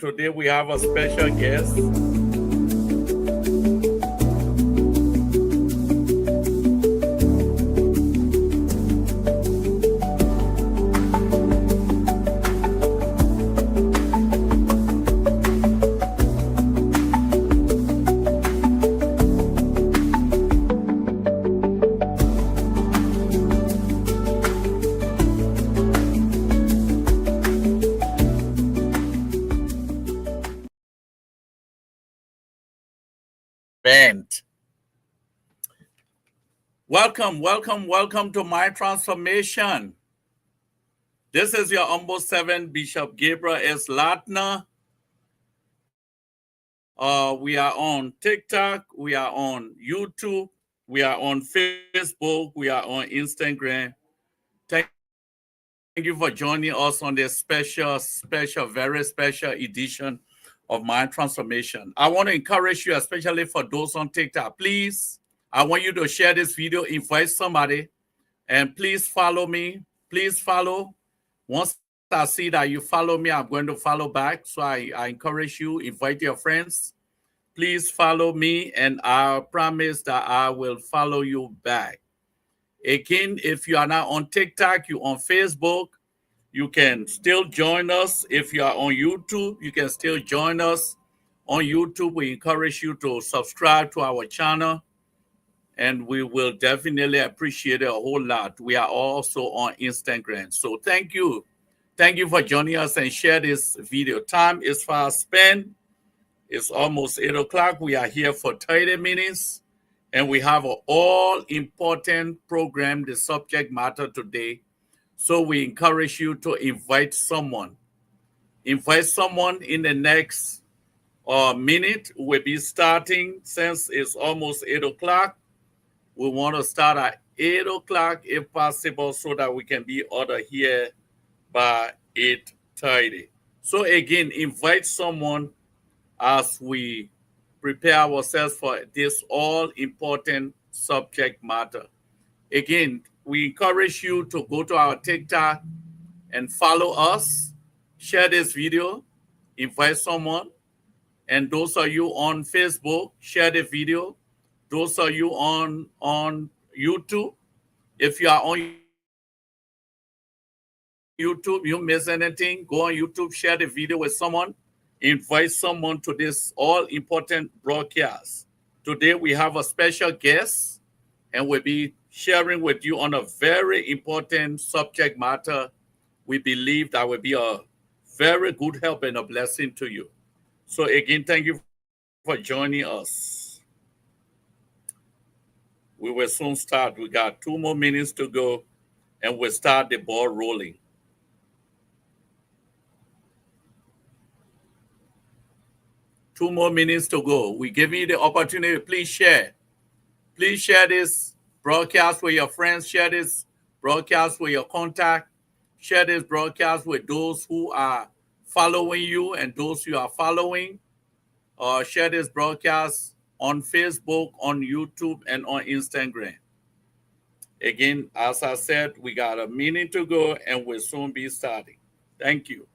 today we have a special guest. Bent. Welcome to My Transformation. This is your humble servant, Bishop Gabriel S. Latner. We are on TikTok, we are on YouTube, we are on Facebook, we are on Instagram. Thank you for joining us on this very special edition of My Transformation. I want to encourage you, especially for those on TikTok, please, I want you to share this video, invite somebody, and please follow me. Please follow. Once I see that you follow me, I'm going to follow back. So I encourage you, invite your friends. Please follow me, and I promise that I will follow you back. Again, if you are not on TikTok, you're on Facebook, you can still join us. If you are on YouTube, you can still join us on YouTube. We encourage you to subscribe to our channel, and we will definitely appreciate it a whole lot. We are also on Instagram. So thank you. Thank you for joining us and share this video. Time is fast spent. It's almost 8 o'clock. We are here for 30 minutes, and we have an all-important program, the subject matter today. So we encourage you to invite someone. Invite someone in the next minute. We'll be starting since it's almost 8 o'clock. We want to start at 8 o'clock if possible so that we can be ordered here by 8:30. So again, invite someone as we prepare ourselves for this all-important subject matter. Again, we encourage you to go to our TikTok and follow us, share this video, invite someone, and those of you on Facebook, share the video. Those of you on YouTube, if you are on YouTube, you miss anything, go on YouTube, share the video with someone, invite someone to this all-important broadcast. Today we have a special guest, and we'll be sharing with you on a very important subject matter. We believe that will be a very good help and a blessing to you. So again, thank you for joining us. We will soon start. We got 2 more minutes to go, and we'll start the ball rolling. Two more minutes to go. We give you the opportunity. Please share. Please share this broadcast with your friends. Share this broadcast with your contact. Share this broadcast with those who are following you and those you are following. Share this broadcast on Facebook, on YouTube, and on Instagram. Again, as I said, we got a minute to go, and we'll soon be starting. Thank you.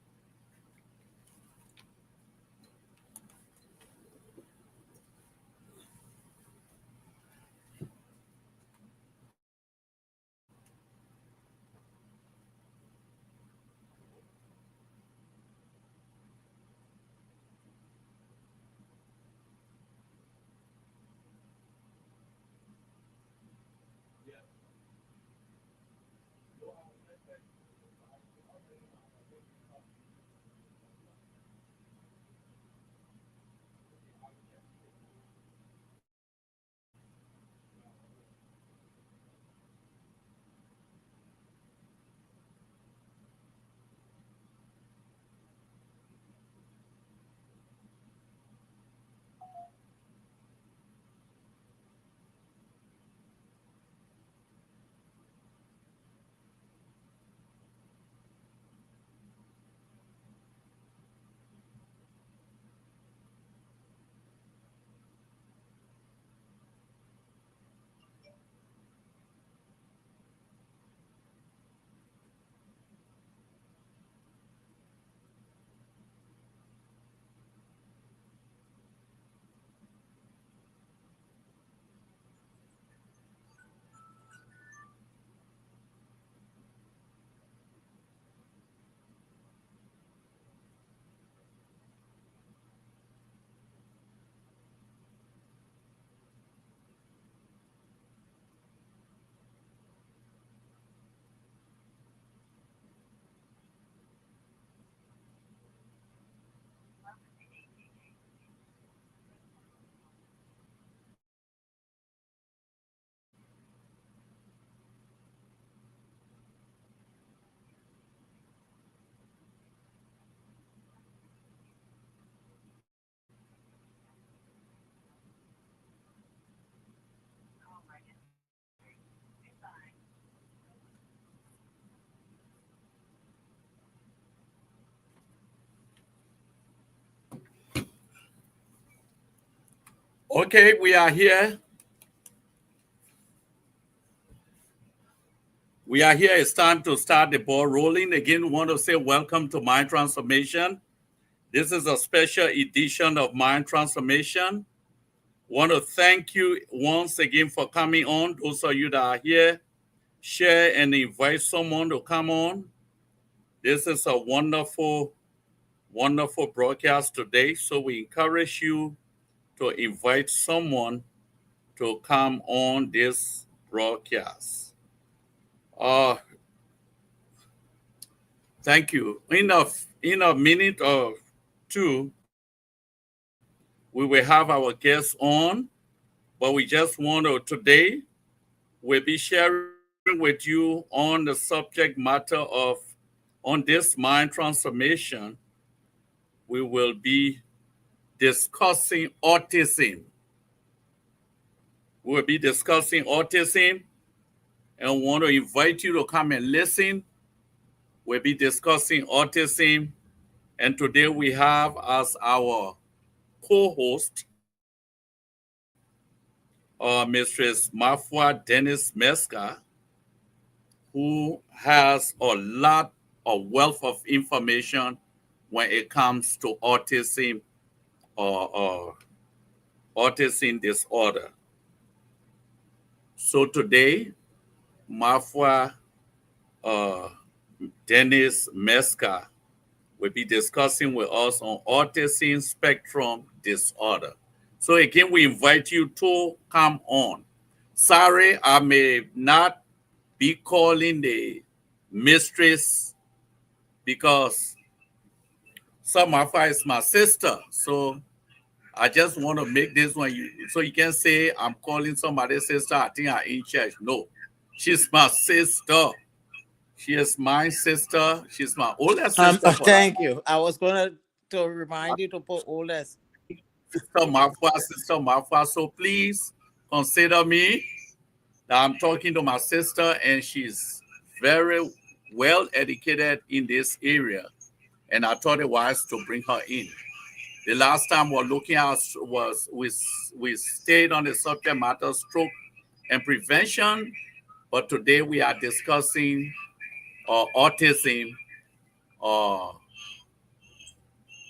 Okay, we are here. We are here. It's time to start the ball rolling. Again, want to say welcome to Mind Transformation. This is a special edition of Mind Transformation. Want to thank you once again for coming on. Those of you that are here, share and invite someone to come on. This is a wonderful, wonderful broadcast today. So we encourage you to invite someone to come on this broadcast. Thank you. In a minute or two, we will have our guests on, but we just want to today we'll be sharing with you on the subject matter of on this mind transformation. We will be discussing autism. We'll be discussing autism and want to invite you to come and listen. We'll be discussing autism, and today we have as our co-host Mistress Mafua Dennis Meska, who has a lot of wealth of information when it comes to autism or autism disorder. So today, Mafua uh, Dennis Meska will be discussing with us on autism spectrum disorder. So again, we invite you to come on. Sorry, I may not be calling the mistress because some of her is my sister. So I just want to make this one so you can say I'm calling somebody's sister. I think I'm in church. No, she's my sister. She is my sister. She's my older sister for that. Thank you. I was gonna to remind you to put oldest. Sister Mafua. So please consider me that I'm talking to my sister, and she's very well educated in this area. And I thought it wise to bring her in. The last time we're looking at was we stayed on the subject matter stroke and prevention, but today we are discussing autism, uh,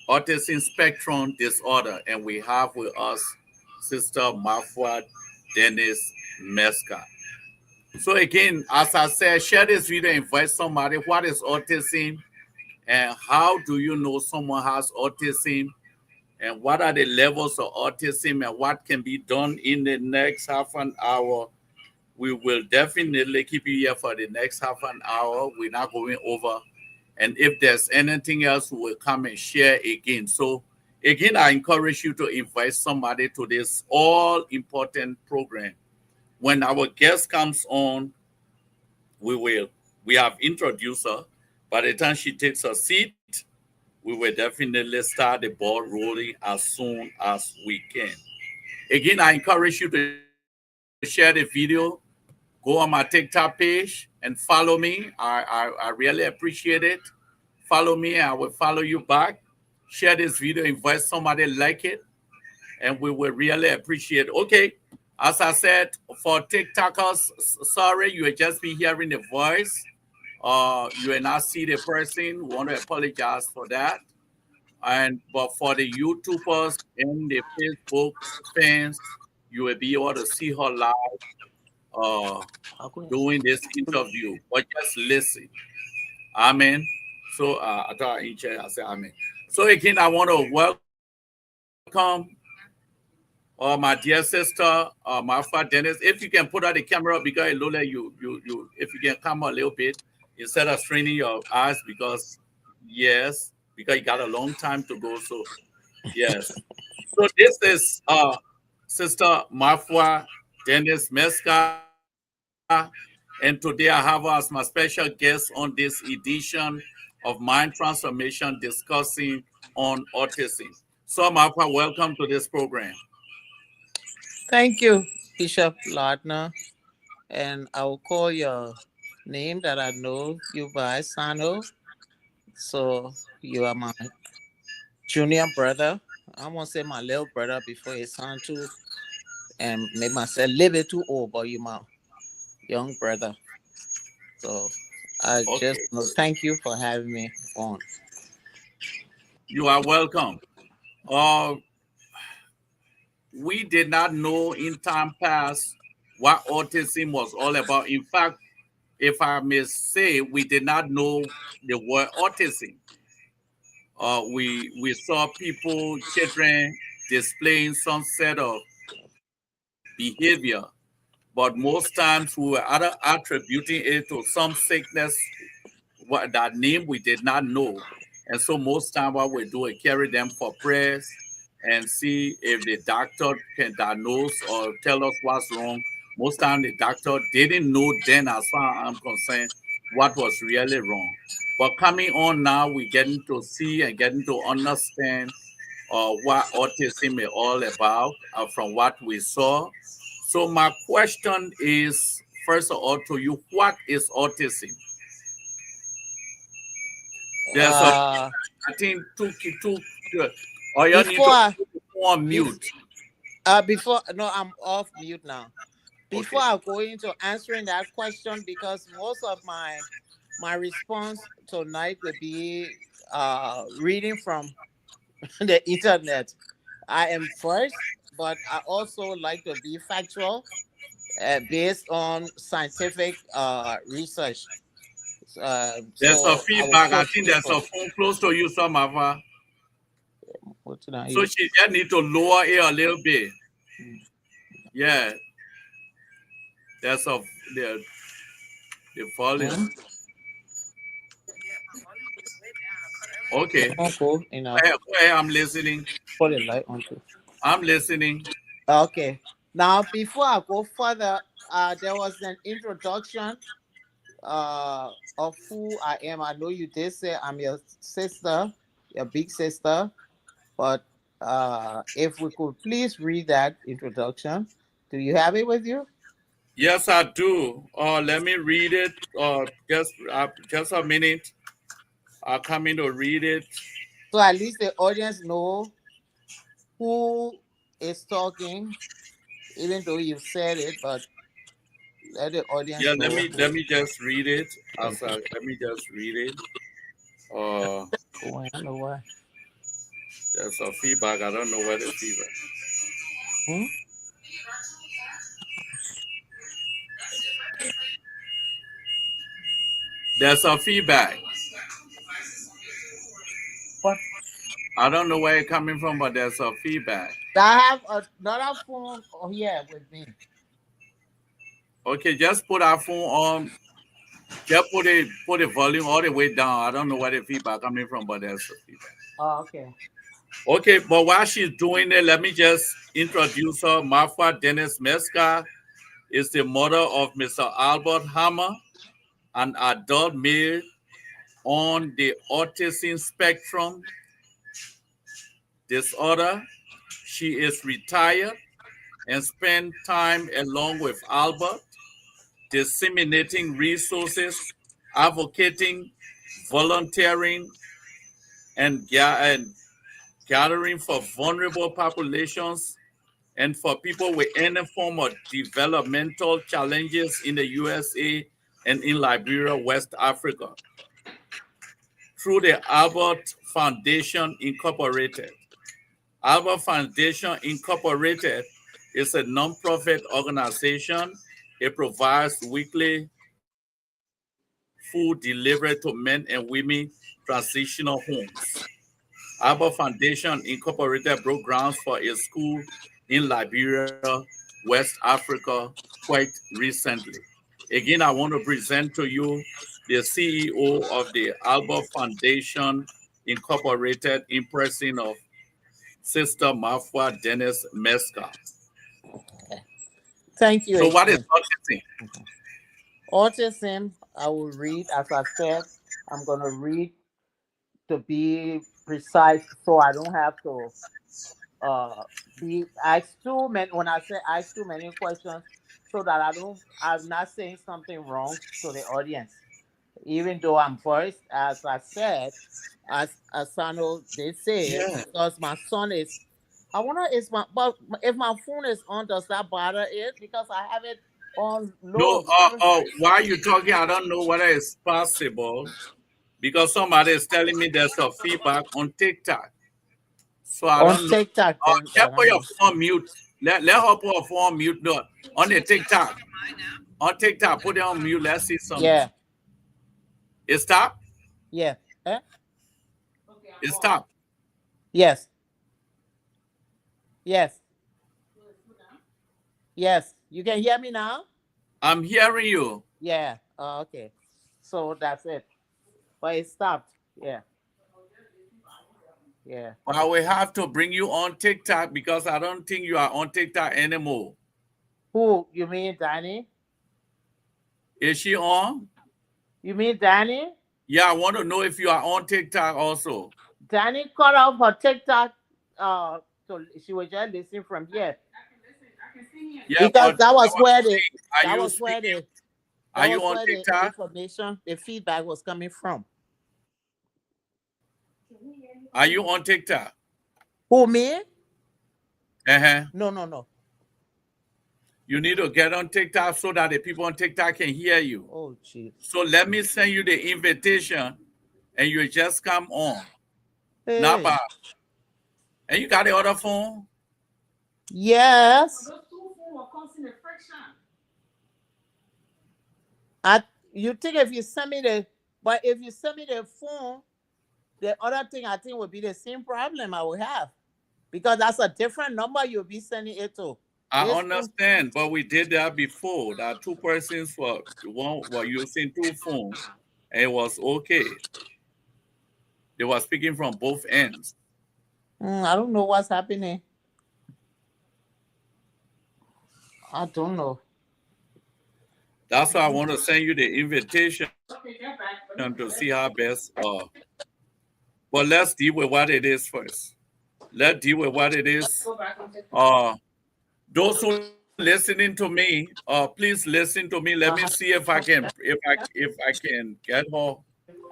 autism spectrum disorder, and we have with us Sister Mafua Dennis Meska. So again, as I said, share this video, invite somebody. What is autism, and how do you know someone has autism? And what are the levels of autism and what can be done in the next half an hour? We will definitely keep you here for the next half an hour. We're not going over. And if there's anything else, we will come and share again. So again, I encourage you to invite somebody to this all-important program. When our guest comes on, we have introduced her. By the time she takes her seat, we will definitely start the ball rolling as soon as we can. Again, I encourage you to share the video. Go on my TikTok page and follow me. I really appreciate it. Follow me, I will follow you back. Share this video, invite somebody like it, and we will really appreciate it. Okay, as I said, for TikTokers, sorry, you will just be hearing the voice. You will not see the person. Want to apologize for that. And but for the YouTubers and the Facebook fans, you will be able to see her live uh, doing this interview. But just listen. Amen. So I thought in chat, I said amen. So again, I want to welcome my dear sister, Marfa Dennis. If you can put out the camera because Lola, if you can come a little bit instead of straining your eyes because you got a long time to go. So yes. So this is Sister Mafua Dennis Meska, and today I have her as my special guest on this edition of Mind Transformation discussing on autism. So Mafua, welcome to this program. Thank you, Bishop Lardner. And I will call your name that I know you by, Sano. So you are my junior brother. I won't say my little brother before his son too and make myself a little bit too old, but you my young brother. So I just Okay. thank you for having me on. You are welcome. Uh, we did not know in time past what autism was all about. In fact, if I may say, we did not know the word autism. We saw people, children displaying some set of behavior, but most times we were either attributing it to some sickness, what that name we did not know. And so most time what we do is carry them for prayers and see if the doctor can diagnose or tell us what's wrong. Most time the doctor didn't know then, as far as I'm concerned, what was really wrong. But coming on now, we're getting to see and getting to understand what autism is all about from what we saw. So my question is, first of all, to you, what is autism? There's a, Uh, I think, or you need before to I, put it on bef- mute. before no, I'm off mute now. Before Okay. I go into answering that question, because most of my response tonight will be reading from the internet. I am first, but I also like to be factual, based on scientific research. There's a So I will feedback. I quote think there's a people. phone close to you, some of her. What did I So hear? she just need to lower it a little bit. Yeah. There's a the the volume. Hmm? Okay. Cool. You know, Go ahead, I'm listening. put a light on too. I'm listening. Okay. Now, before I go further, there was an introduction of who I am. I know you did say I'm your sister, your big sister, but if we could please read that introduction. Do you have it with you? Yes, I do. Let me read it. Just a minute. I'll come in to read it. So at least the audience know who is talking, even though you've said it, but let the audience Yeah, know. let me just read it. Okay. Let me just read it. Uh, Cool. I don't know why. there's a feedback. I don't know where the feedback. Hmm? There's a feedback. What? I don't know where it's coming from, but there's a feedback. I have another phone here with me. Okay, just put our phone on. Just put the volume all the way down. I don't know where the feedback coming from, but there's a feedback. Oh, okay. Okay, but while she's doing it, let me just introduce her. Marfa Dennis Mesca is the mother of Mr. Albert Hammer, an adult male on the autism spectrum disorder. She is retired and spend time along with Albert, disseminating resources, advocating, volunteering, and gathering for vulnerable populations and for people with any form of developmental challenges in the USA and in Liberia, West Africa, through the Albert Foundation Incorporated. Albert Foundation Incorporated is a nonprofit organization. It provides weekly food delivered to men and women transitional homes. Albert Foundation Incorporated broke grounds for a school in Liberia, West Africa, quite recently. Again, I want to present to you the CEO of the Albert Foundation Incorporated, in person of Sister Mafua Dennis Mesca. Thank you So, what is again. autism? Autism, I will read, as I said, I'm going to read to be precise so I don't have to uh, be asked too many, when I say ask too many questions, so that I'm not saying something wrong to the audience. Even though I'm first, as I said, as Asano did say, Yeah. because my son is I wonder but if my phone is on, does that bother it? Because I have it on No, low. So while you're talking, I don't know whether it's possible because somebody is telling me there's a feedback on TikTok. So I on don't know. TikTok, then I Just put don't your know. phone on mute. Let her put her phone on mute. No, on the TikTok. On TikTok, put it on mute. Let's see something. Yeah, It stopped? yeah. Eh? It stopped. Yes, yes, yes. You can hear me now? I'm hearing you. Yeah. Oh, okay. So that's it. But it stopped. Yeah, yeah. But I will have to bring you on TikTok because I don't think you are on TikTok anymore. Who? You mean Danny? Is she on? You mean Danny? Yeah, I want to know if you are on TikTok also. Danny cut off her TikTok. So she was just listening from here Yeah, because but I want to see, are that you was where speaking? the Are you on TikTok? information, the feedback was coming from. Are you on TikTok? Who, me? Uh-huh. No, no, no. You need to get on TikTok so that the people on TikTok can hear you. Oh, jeez. So let me send you the invitation and you just come on. Not Hey. bad. And you got the other phone? Yes. I. You think if you send me but if you send me the phone, the other thing I think would be the same problem I would have because that's a different number you'll be sending it to. I This phone. understand, but we did that before. That two persons were using two phones, and it was okay. They were speaking from both ends. I don't know what's happening. I don't know. That's why I want to send you the invitation to see how best. But let's deal with what it is first. Let's deal with what it is. Those who listening to me, please listen to me. Let me Uh-huh. see if I can get her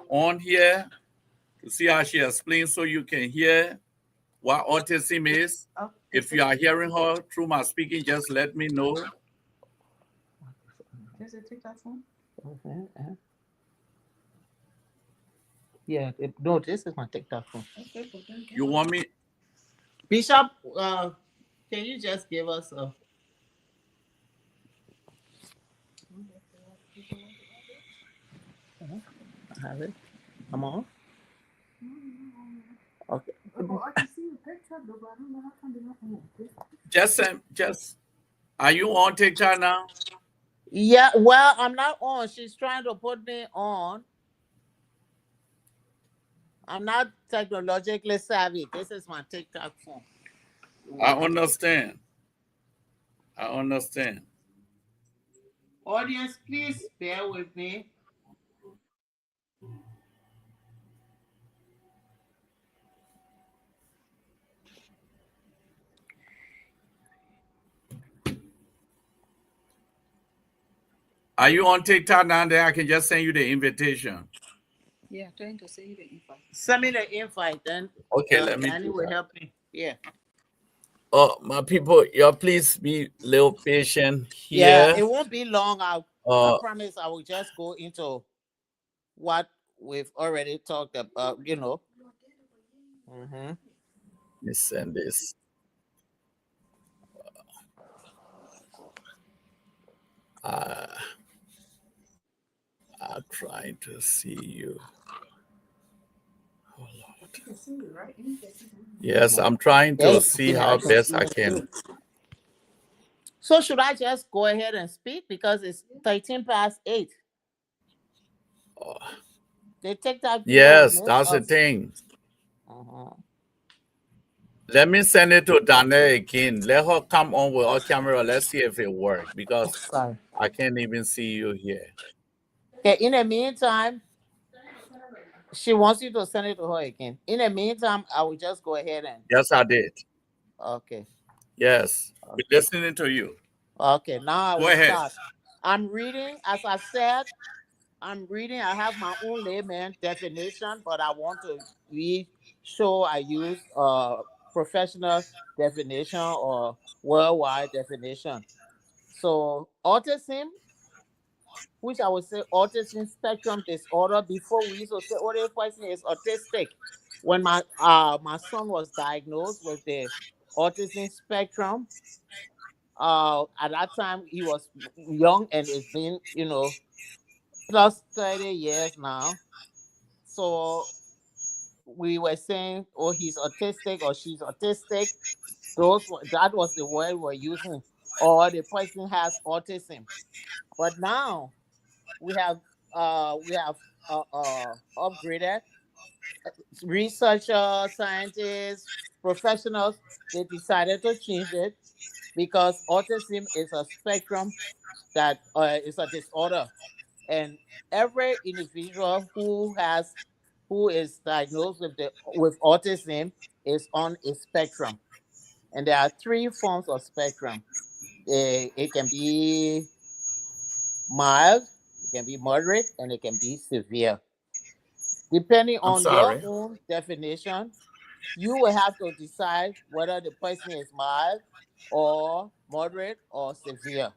on here to see how she explains so you can hear what autism is. If you are hearing her through my speaking, just let me know. Uh-huh. Yeah. No, this is my TikTok phone. You want me? Bishop, can you just give us a? I have it. I'm on. Okay. Just. Are you on TikTok now? Yeah. Well, I'm not on. She's trying to put me on. I'm not technologically savvy. This is my TikTok phone. I understand. I understand. Audience, please bear with me. Are you on TikTok now? Then I can just send you the invitation. Yeah, trying to send you the invite. Send me the invite, then Okay, let me Danny do will that. help me. Yeah. Oh, my people, y'all please be a little patient Yeah, here. it won't be long. I Uh, promise I will just go into what we've already talked about. Mm-hmm. let me send this. Uh, I'm trying to see you. Oh, Lord. You can see it, right? You can see it. Yes, I'm trying Yeah, to you see can how I can best see I it can. too. So should I just go ahead and speak because it's 13 past 8? Oh, The TikTok people yes, miss that's the us. thing. Uh-huh. Let me send it to Danielle again. Let her come on with our camera. Let's see if it works because Sorry. I can't even see you here. Okay, in the meantime, she wants you to send it to her again. In the meantime, I will just go ahead and Yes, I did. okay. Yes, we're listening to you. Okay, now I Go will ahead. start. I'm reading, as I said, I'm reading. I have my own layman definition, but I want to read. So I use professional definition or worldwide definition. So autism, which I would say autism spectrum disorder. Before we used to say, oh, the person is autistic. When my son was diagnosed with the autism spectrum, at that time he was young and it's been, plus 30 years now. So we were saying, oh, he's autistic or she's autistic. That was the word we're using, or the person has autism. But now we have upgraded researchers, scientists, professionals. They decided to change it because autism is a spectrum that is a disorder, and every individual who is diagnosed with autism is on a spectrum, and there are three forms of spectrum. It can be mild, it can be moderate, and it can be severe. Depending I'm on your sorry. own definition, you will have to decide whether the person is mild or moderate or severe,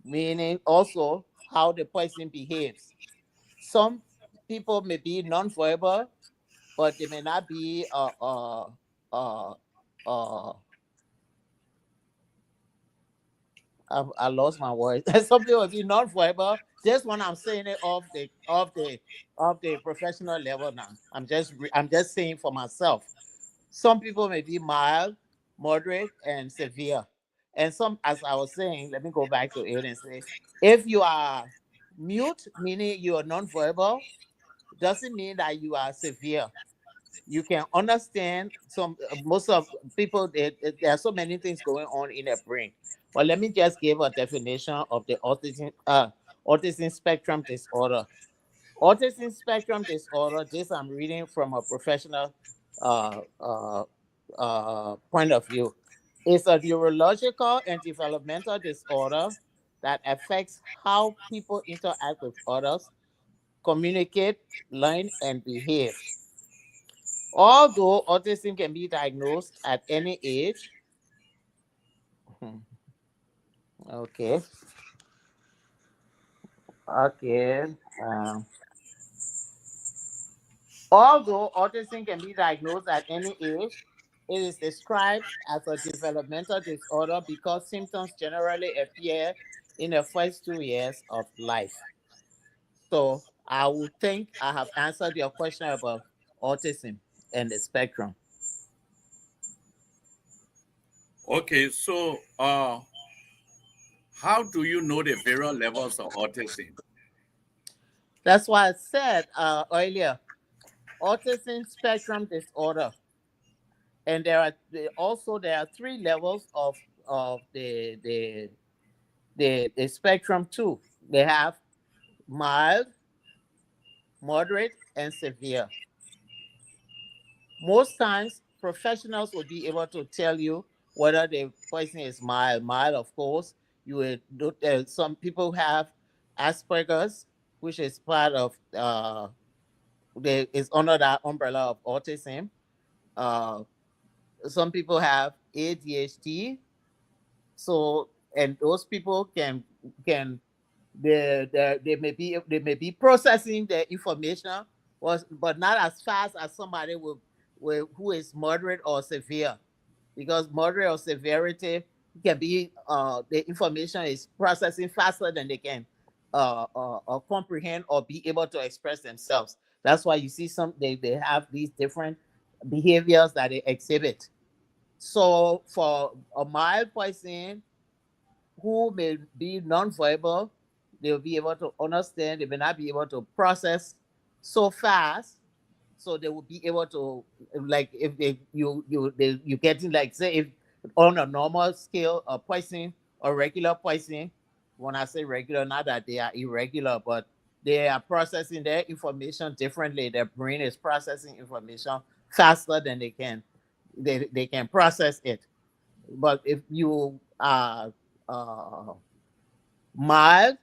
meaning also how the person behaves. Some people may be non-verbal, but they may not be uh, uh, I lost my words. Some people will be non-verbal. Just when I'm saying it off the professional level now. I'm just saying for myself. Some people may be mild, moderate, and severe. And some, as I was saying, let me go back to it and say, if you are mute, meaning you are non-verbal, doesn't mean that you are severe. You can understand most of people. There are so many things going on in their brain. But let me just give a definition of the autism spectrum disorder. Autism spectrum disorder. This I'm reading from a professional uh, uh, point of view. It's a neurological and developmental disorder that affects how people interact with others, communicate, learn, and behave. Although autism can be diagnosed at any age, hmm, okay, okay. um, Although autism can be diagnosed at any age, it is described as a developmental disorder because symptoms generally appear in the first 2 years of life. So I would think I have answered your question about autism and the spectrum. Okay, so how do you know the various levels of autism? That's why I said earlier, autism spectrum disorder. And there are three levels of the spectrum too. They have mild, moderate, and severe. Most times, professionals will be able to tell you whether the person is mild. Mild, of course, you will. Some people have Asperger's, which is part of is under that umbrella of autism. Uh, some people have ADHD, so and those people can they may be processing the information but not as fast as somebody who is moderate or severe, because moderate or severity can be the information is processing faster than they can comprehend or be able to express themselves. That's why you see they have these different behaviors that they exhibit. So for a mild person who may be non-verbal, they'll be able to understand, they may not be able to process so fast. So they will be able to, like, if you getting, like, say, if on a normal scale, a person, a regular person, when I say regular, not that they are irregular, but they are processing their information differently. Their brain is processing information faster than they can process it. But if you are uh, mild,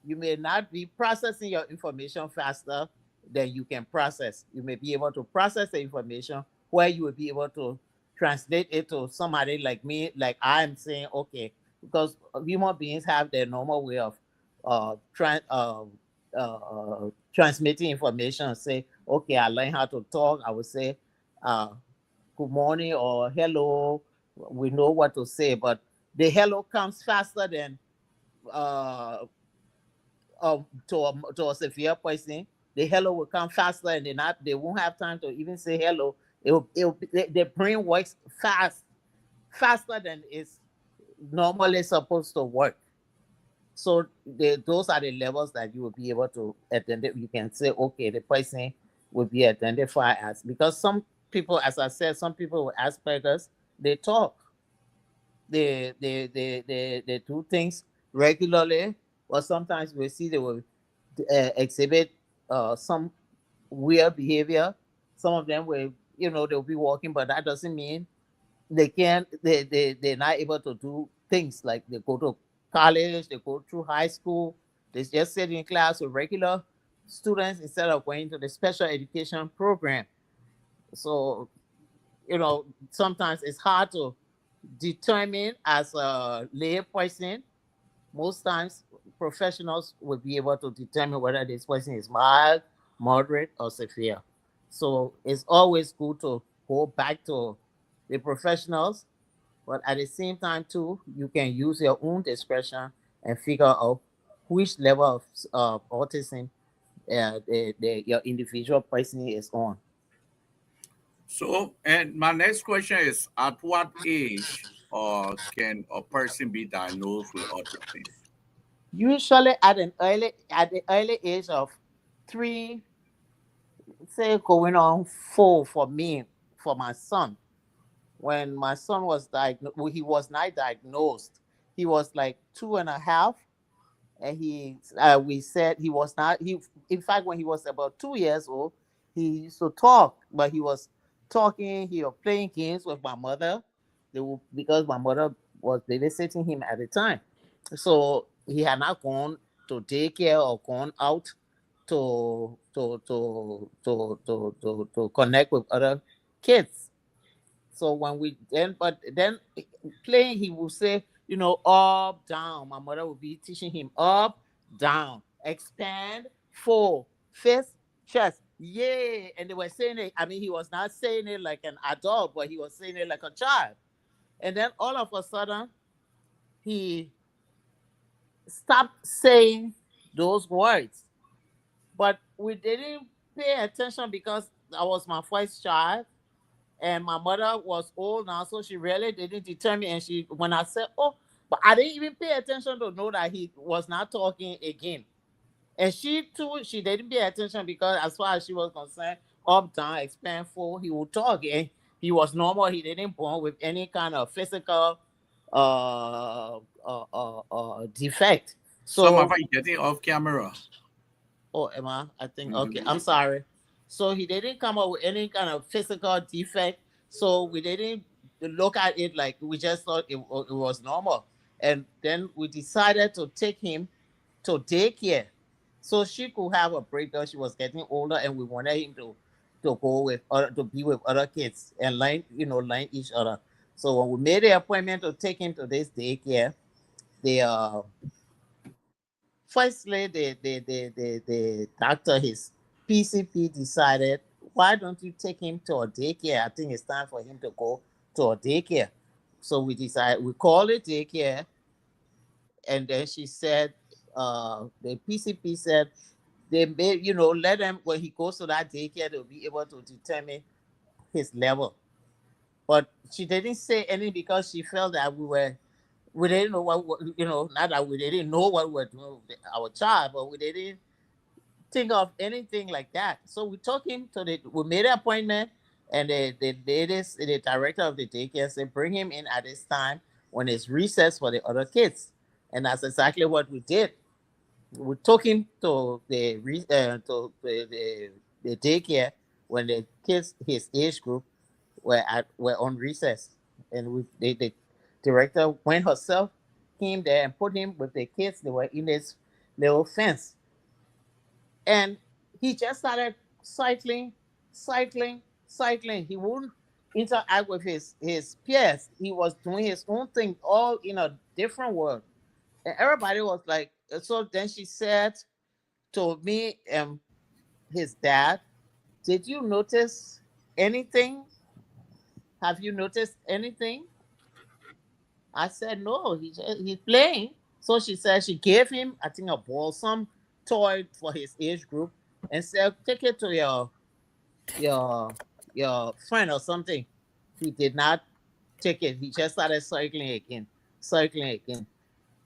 you may not be processing your information faster than you can process. You may be able to process the information where you will be able to translate it to somebody like me, like I'm saying, okay, because human beings have their normal way of transmitting information. Say, okay, I learned how to talk. I would say, uh, good morning or hello. We know what to say, but the hello comes faster than uh, to a severe person. The hello will come faster, and they won't have time to even say hello. Their brain works faster than it's normally supposed to work. So those are the levels that you will be able to identify. You can say, okay, the person will be identified as, because some people, as I said, some people with Asperger's, they talk, they do things regularly, or sometimes we see they will exhibit some weird behavior. Some of them will, they'll be walking, but that doesn't mean they can't, they're not able to do things like they go to college, they go through high school, they just sit in class with regular students instead of going to the special education program. So, sometimes it's hard to determine as a lay person. Most times professionals will be able to determine whether this person is mild, moderate, or severe. So it's always good to go back to the professionals, but at the same time too, you can use your own discretion and figure out which level of autism your individual person is on. So, and my next question is, at what age can a person be diagnosed with autism? Usually at the early age of 3, say going on 4 for me, for my son. When my son was diagnosed, well, he was not diagnosed. He was like 2.5, and we said he was not. He, in fact, when he was about 2 years old, he used to talk, but he was talking. He was playing games with my mother. Because my mother was babysitting him at the time, so he had not gone to daycare or gone out to connect with other kids. So when we then, but then playing, he will say, up, down. My mother will be teaching him up, down, expand, fold, fist, chest. Yay. And they were saying it. I mean, he was not saying it like an adult, but he was saying it like a child. And then all of a sudden, he stopped saying those words. But we didn't pay attention because I was my first child, and my mother was old now, so she really didn't determine. And when I said, "Oh," but I didn't even pay attention to know that he was not talking again. And she too, she didn't pay attention because as far as she was concerned, up, down, expand, fold, he would talk, and he was normal. He didn't born with any kind of physical defect. Some of So, us getting off camera. oh, Emma, I think, okay, Mhm. I'm sorry. So he didn't come up with any kind of physical defect. So we didn't look at it like, we just thought it was normal. And then we decided to take him to daycare so she could have a break because she was getting older, and we wanted him to go with other, to be with other kids and learn each other. So when we made the appointment to take him to this daycare, the firstly, the doctor, his PCP, decided, why don't you take him to a daycare? I think it's time for him to go to a daycare. So we called it daycare, and then she said, the PCP said they may, let him, when he goes to that daycare, they'll be able to determine his level. But she didn't say anything because she felt that we didn't know not that we didn't know what we were doing with our child, but we didn't think of anything like that. So we took him we made an appointment, and the director of the daycare said, bring him in at this time when it's recess for the other kids. And that's exactly what we did. We took him to the daycare when the kids, his age group, were on recess. And the director went herself, came there and put him with the kids. They were in this little fence, and he just started cycling, cycling, cycling. He wouldn't interact with his peers. He was doing his own thing, all in a different world. And everybody was like, so then she said to me and his dad, did you notice anything? Have you noticed anything? I said, no, he's playing. So she said she gave him, I think, a ball, some toy for his age group, and said, take it to your your friend or something. He did not take it. He just started circling again, circling again.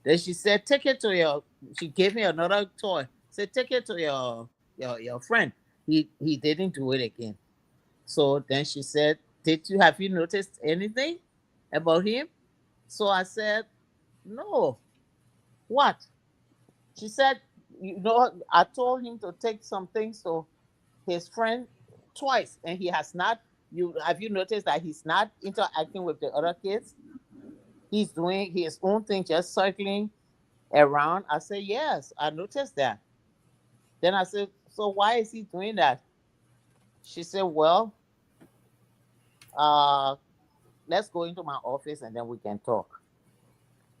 Then she said, take it to your, she gave me another toy. Said, take it to your friend. He didn't do it again. So then she said, have you noticed anything about him? So I said, no. What? She said, I told him to take some things to his friend twice, and he has not. Have you noticed that he's not interacting with the other kids? He's doing his own thing, just circling around. I said, yes, I noticed that. Then I said, so why is he doing that? She said, well, uh, let's go into my office and then we can talk.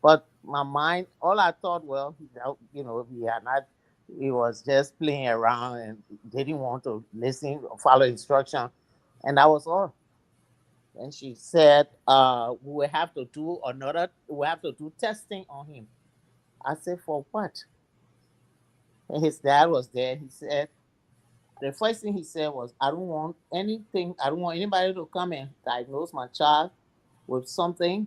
But my mind, all I thought, well, he had not, he was just playing around and didn't want to listen, follow instruction. And that was all. And she said, we have to do testing on him. I said, for what? And his dad was there. He said, the first thing he said was, I don't want anybody to come and diagnose my child with something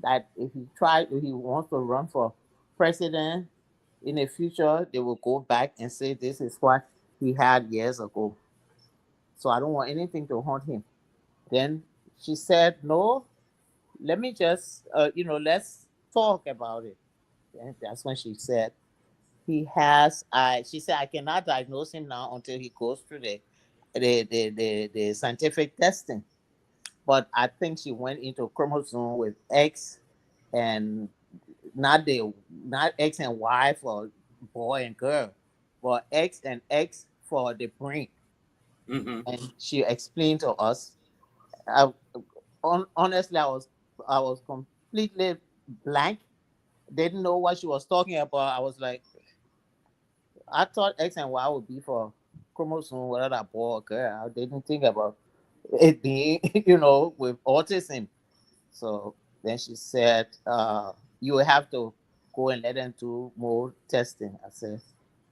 that if he wants to run for president in the future, they will go back and say this is what he had years ago. So I don't want anything to haunt him. Then she said, no, let me just, let's talk about it. And that's when she said, she said, I cannot diagnose him now until he goes through the scientific testing. But I think she went into chromosome with X and not X and Y for boy and girl, but X and X for the brain. Mm-hmm. And she explained to us. I, Honestly, I was completely blank. Didn't know what she was talking about. I was like, I thought X and Y would be for chromosome, whether that boy or girl. I didn't think about it being, with autism. So then she said, you will have to go and let them do more testing. I said,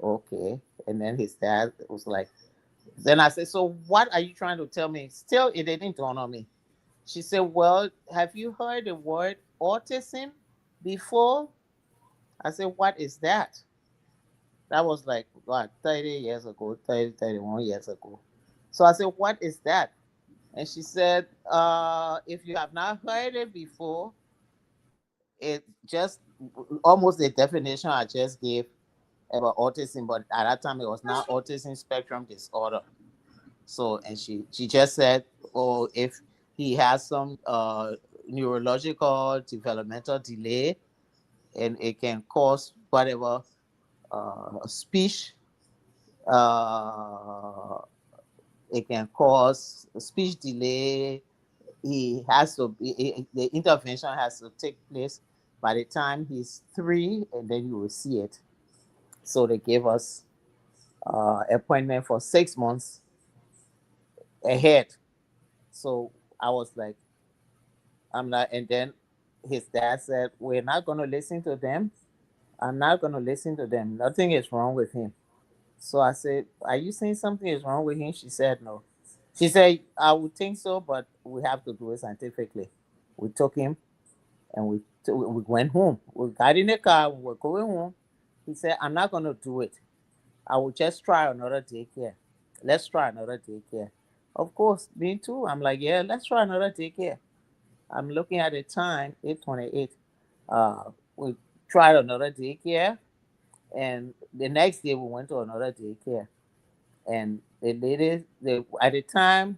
okay. And then his dad was like, then I said, so what are you trying to tell me? Still, it didn't dawn on me. She said, well, have you heard the word autism before? I said, what is that? That was like, what, 30 years ago, 30, 31 years ago. So I said, what is that? And she said, if you have not heard it before, it just almost the definition I just gave about autism, but at that time it was not autism spectrum disorder. So, and she just said, oh, if he has some neurological developmental delay, and it can cause whatever speech, uh, it can cause speech delay. He has to be, the intervention has to take place by the time he's 3, and then you will see it. So they gave us appointment for 6 months ahead. So I was like, I'm not. And then his dad said, we're not going to listen to them. I'm not going to listen to them. Nothing is wrong with him. So I said, are you saying something is wrong with him? She said, no. She said, I would think so, but we have to do it scientifically. We took him and we went home. We got in the car. We were going home. He said, I'm not going to do it. I will just try another daycare. Let's try another daycare. Of course, me too. I'm like, yeah, let's try another daycare. I'm looking at the time, 8:28. We tried another daycare, and the next day we went to another daycare. And the lady, at the time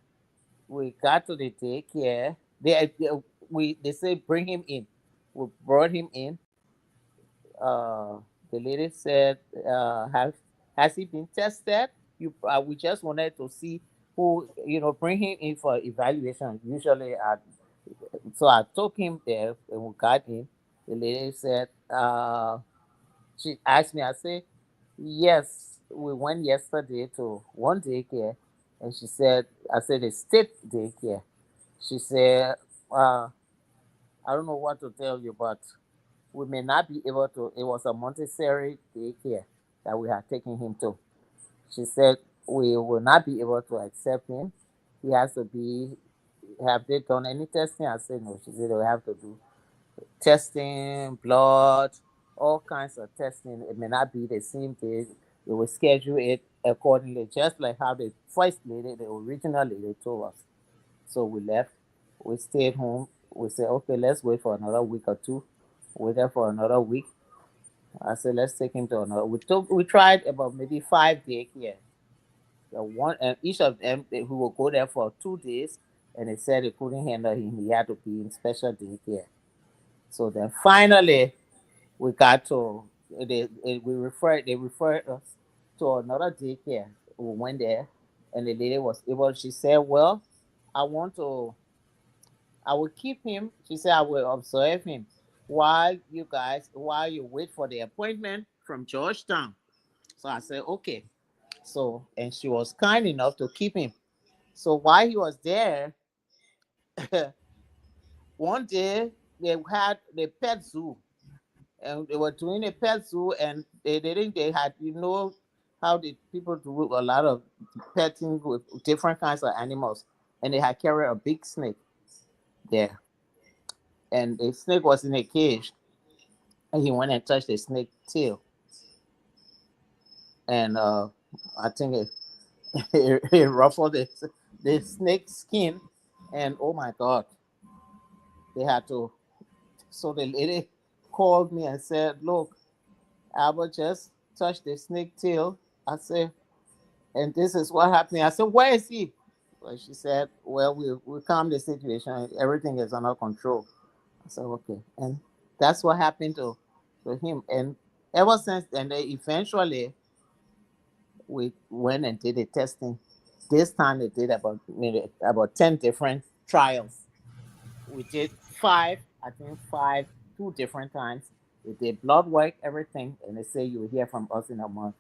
we got to the daycare, they said bring him in. We brought him in. Uh, the lady said, has he been tested? We just wanted to see who bring him in for evaluation. Usually, so I took him there and we got in. The lady said, she asked me. I said, yes, we went yesterday to one daycare, and she said, I said a state daycare. She said, I don't know what to tell you, but we may not be able to. It was a Montessori daycare that we had taken him to. She said we will not be able to accept him. He has to be. Have they done any testing? I said no. She said they will have to do testing, blood, all kinds of testing. It may not be the same day. They will schedule it accordingly, just like how the first lady, the original lady, told us. So we left. We stayed home. We said, okay, let's wait for another week or two. Waited for another week. I said, let's take him to another. We tried about maybe 5 days here. The one and each of them we will go there for 2 days, and they said they couldn't handle him. He had to be in special daycare. So then finally we got to they referred us to another daycare. We went there, and the lady was able. She said, well, I want to. I will keep him. She said, I will observe him while you wait for the appointment from Georgetown. So I said, okay. So, and she was kind enough to keep him. So while he was there, one day they had the pet zoo, and they were doing a pet zoo, and they had, how the people do a lot of petting with different kinds of animals, and they had carried a big snake there, and the snake was in a cage, and he went and touched the snake tail, and I think it ruffled the snake skin, and oh my god, they had to. So the lady called me and said, "Look, Albert just touched the snake tail." I said, "And this is what happened." I said, "Where is he?" Well, she said, "Well, we calmed the situation. Everything is under control." I said, "Okay," and that's what happened to him. And ever since, and then eventually we went and did the testing. This time they did about maybe about 10 different trials. We did five, I think five, 2 different times. We did blood work, everything, and they say you will hear from us in a month.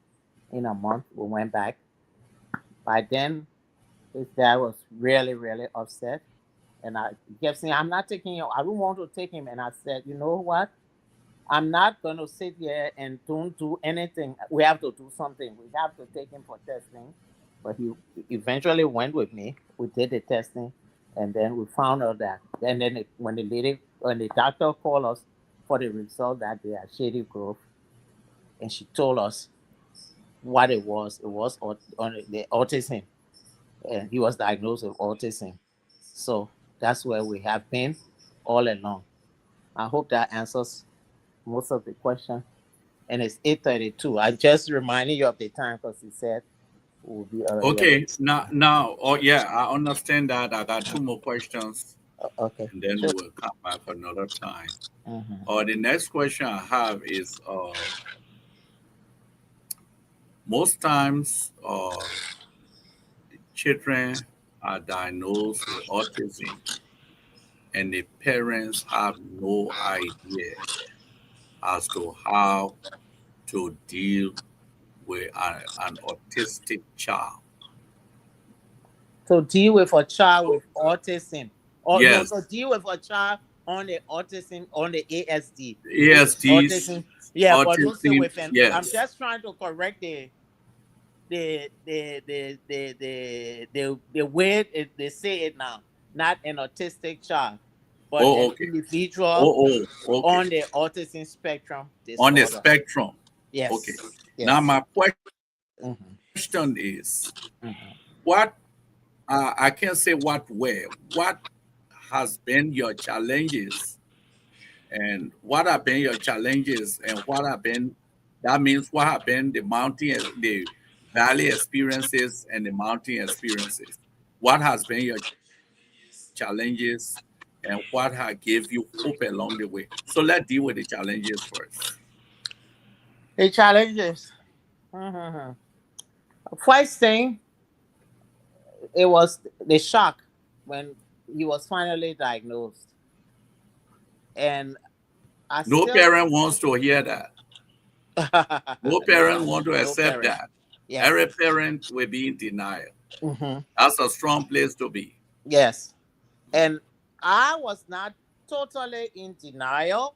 In a month, we went back. By then, his dad was really, really upset. And I kept saying, I'm not taking him. I don't want to take him. And I said, you know what? I'm not going to sit here and don't do anything. We have to do something. We have to take him for testing. But he eventually went with me. We did the testing, and then we found out that. And then when the doctor called us for the result that day at Shady Grove, and she told us what it was. It was on the autism, and he was diagnosed with autism. So that's where we have been all along. I hope that answers most of the question. And it's 8:32. I just reminded you of the time because he said we'll be already at Okay, now, oh yeah, I understand that. I got 2 more questions, okay. and then Sure. we will come back another time. Mhm. The next question I have is, most times, children are diagnosed with autism, and the parents have no idea as to how to deal with an autistic child. So deal with a child with autism. Or no, so Yes, deal with a child on the autism on the ASD, which is ASDs, autism. Yeah, but don't say autism, with an. I'm yes. just trying to correct the way they say it now. Not an autistic child, but Oh, an okay. individual Okay. on the autism spectrum On the disorder. spectrum. Okay. Yes. Now, Yes. my Hmm. question is, Hmm. what, I can't say what were, what has been your challenges, and what have been your challenges, and what have been, that means what have been the mountain, the valley experiences and the mountain experiences. What has been your challenges, and what has gave you hope along the way? So let's deal with the challenges first. The challenges. Mhm. First thing, it was the shock when he was finally diagnosed, and I No still parent wants to hear that. No parent want to no accept parent. that. Yes. Every parent will be in denial. Hmm. That's a strong place to be. Yes. And I was not totally in denial,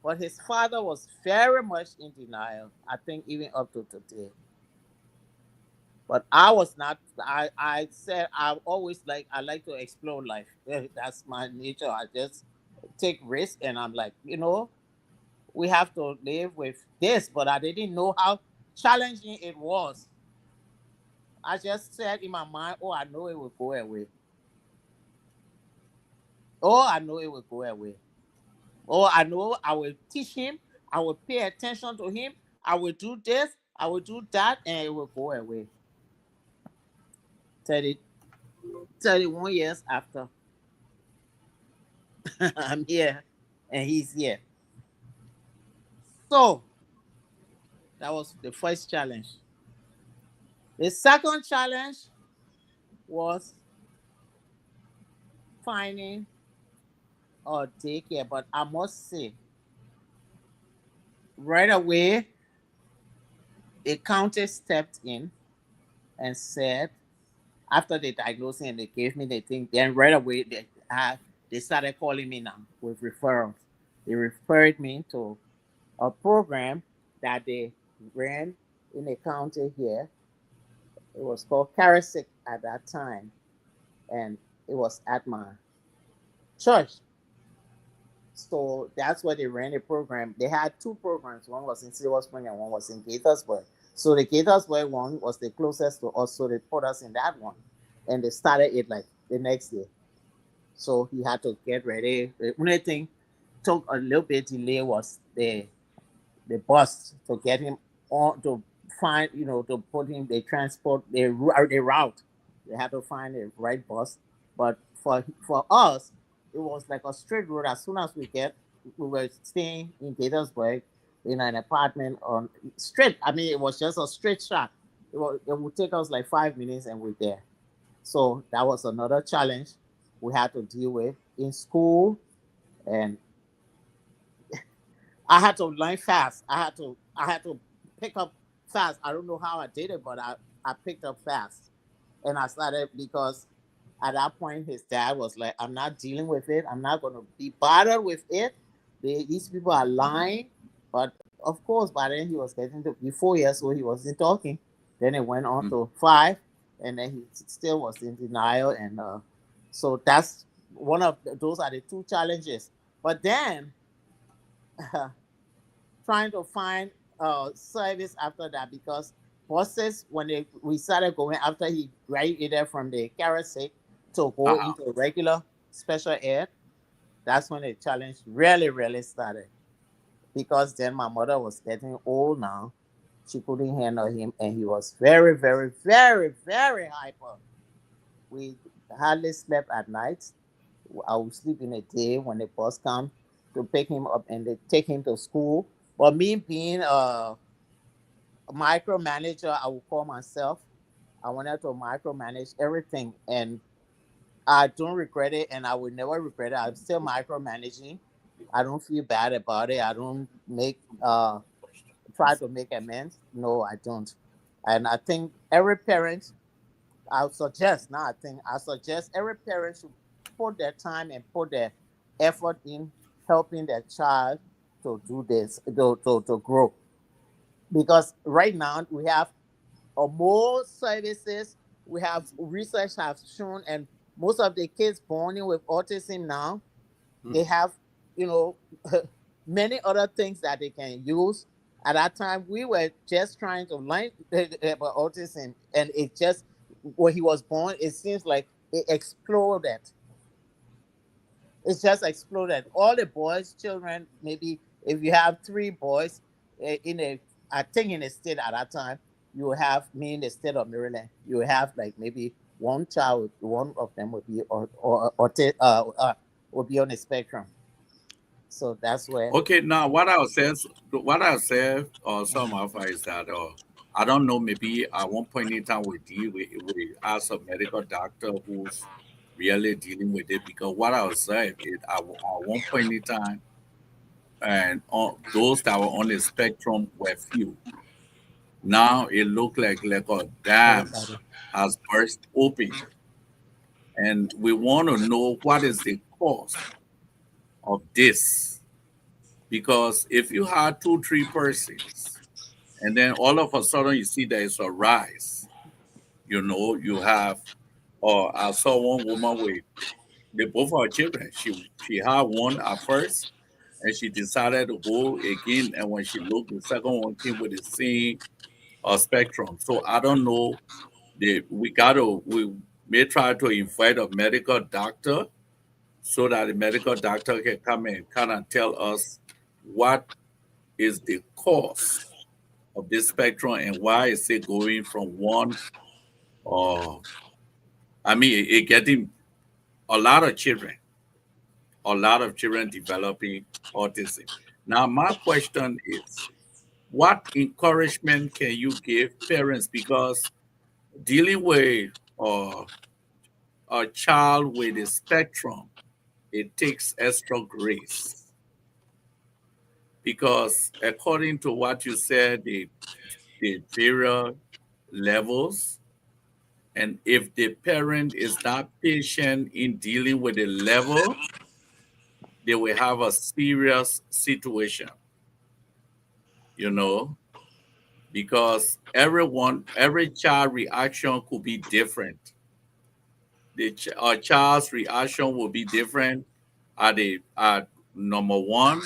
but his father was very much in denial. I think even up to today. But I was not. I said I always I like to explore life. That's my nature. I just take risks, and I'm like, we have to live with this. But I didn't know how challenging it was. I just said in my mind, oh, I know it will go away. Oh, I know it will go away. Oh, I know I will teach him. I will pay attention to him. I will do this. I will do that, and it will go away. 30, 31 years after, I'm here, and he's here. So that was the first challenge. The second challenge was finding a daycare, but I must say, right away, the county stepped in and said, after the diagnosis and they gave me the thing, then right away they started calling me now with referrals. They referred me to a program that they ran in the county here. It was called Karasik at that time, and it was at my church. So that's where they ran the program. They had two programs. One was in Silver Spring and one was in Gaithersburg. So the Gaithersburg one was the closest to us, so they put us in that one. And they started it like the next day. So he had to get ready. The only thing took a little bit delay was the bus to get him on to find, to put him the transport, the route. They had to find the right bus. But for us, it was like a straight road. As soon as we were staying in Gaithersburg in an apartment on straight. I mean, it was just a straight shot. It would take us like 5 minutes and we're there. So that was another challenge we had to deal with in school, and I had to learn fast. I had to pick up fast. I don't know how I did it, but I picked up fast. And I started because at that point his dad was like, I'm not dealing with it. I'm not gonna be bothered with it. These people are lying. But of course by then he was getting to be 4 years old, he wasn't talking. Then it went on to 5, and then he still was in denial. And so that's those are the two challenges. But then trying to find service after that, because buses we started going after he graduated from the Karasik to go Uh-huh. into regular special ed. That's when the challenge really really started, because then my mother was getting old now. She couldn't handle him, and he was very very very very hyper. We hardly slept at night. I would sleep in the day when the bus come to pick him up and they take him to school. But me being a micromanager, I would call myself. I wanted to micromanage everything, and I don't regret it, and I will never regret it. I'm still micromanaging. I don't feel bad about it. I don't try to make amends. No, I don't. And I think every parent, I suggest every parent should put their time and put their effort in helping their child to do this, to grow. Because right now we have more services. We have research has shown, and most of the kids born in with autism now, they have, you know, many other things that they can use. At that time, we were just trying to learn about autism, and it just when he was born, it seems like it exploded. It's just exploded. All the boys, children, maybe if you have 3 boys in a, I think in a state at that time, you have me in the state of Maryland. You have like maybe one child, one of them would be would be on the spectrum. So that's where. Okay, now what I'll say, some of is that I don't know, maybe at one point in time we ask a medical doctor who's really dealing with it, because what I observed is at one point in time, and those that were on the spectrum were few. Now it looked like a dam Everybody. has burst open, and we want to know what is the cause of this. Because if you had two, three persons, and then all of a sudden you see there is a rise, you have, or I saw one woman with they both her children. She had one at first, and she decided to go again. And when she looked, the second one came with the same spectrum. So I don't know. We may try to invite a medical doctor so that the medical doctor can come and kind of tell us what is the cause of this spectrum and why is it going from one. Uh, I mean, it getting a lot of children, developing autism. Now, my question is, what encouragement can you give parents? Because dealing with a child with a spectrum, it takes extra grace. Because according to what you said, the various levels, and if the parent is not patient in dealing with the level, they will have a serious situation, you know, because every child reaction could be different. A child's reaction will be different at number one.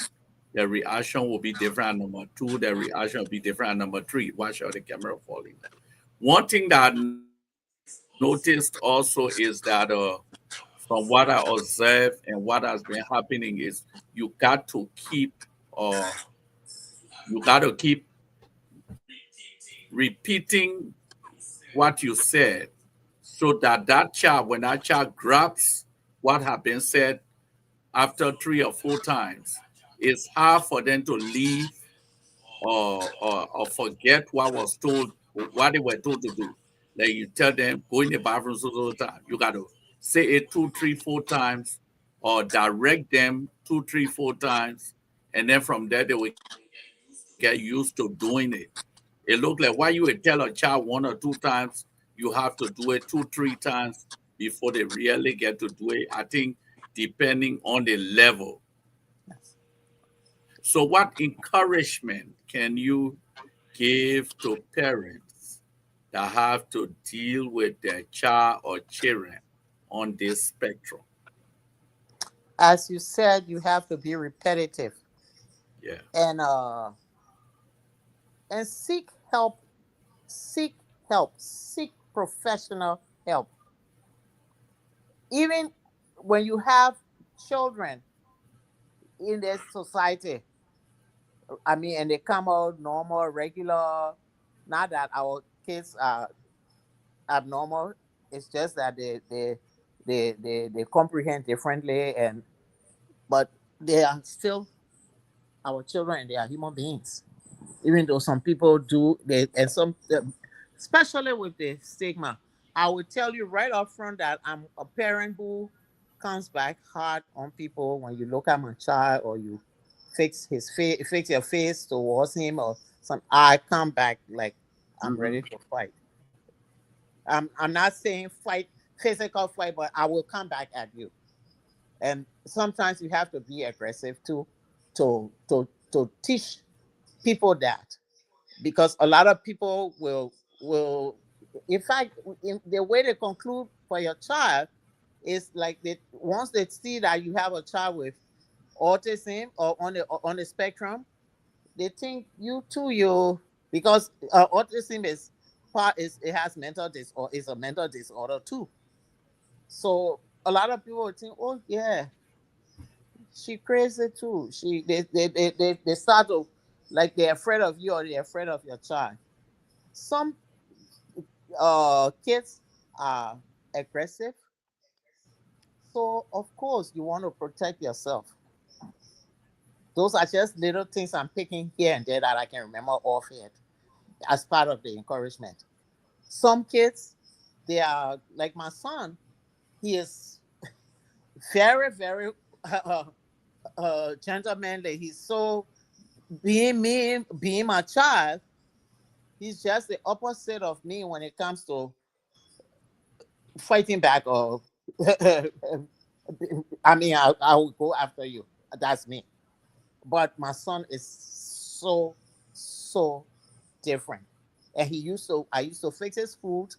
The reaction will be different at number two. The reaction will be different at number three. Watch out, the camera falling. One thing that I noticed also is that from what I observed and what has been happening is you got to keep uh, you got to keep repeating what you said, so that when that child grabs what has been said after three or four times, it's hard for them to leave or forget what they were told to do. Like you tell them, go in the bathroom so time. You got to say it two, three, four times, or direct them two, three, four times, and then from there they will get used to doing it. It looked like why you would tell a child one or two times, you have to do it two, three times before they really get to do it. I think depending on the level. So, what encouragement can you give to parents that have to deal with their child or children on this spectrum? As you said, you have to be repetitive Yeah. and seek help, seek help, seek professional help. Even when you have children in this society, I mean, and they come out normal, regular. Not that our kids are abnormal. It's just that they comprehend differently, and but they are still our children and they are human beings. Even though some people do, they and some, especially with the stigma, I would tell you right up front that I'm a parent who comes back hard on people when you look at my child or you fix his face, fix your face towards him or some. I come back like I'm Hmm. ready to fight. I'm not saying fight, physical fight, but I will come back at you. And sometimes you have to be aggressive to teach people that, because a lot of people will in fact in the way they conclude for your child is like they once they see that you have a child with autism or on the spectrum, they think you too, you, because autism is part is it has mental or is a mental disorder too. So a lot of people would think, oh yeah, she crazy too. They start to like they're afraid of you or they're afraid of your child. Some kids are aggressive, so of course you want to protect yourself. Those are just little things I'm picking here and there that I can remember offhand. as part of the encouragement. Some kids, they are like my son. He is very, very gentlemanly. He's so being me, being my child. He's just the opposite of me when it comes to fighting back or I mean, I will go after you. That's me. But my son is so, so different. And I used to fix his food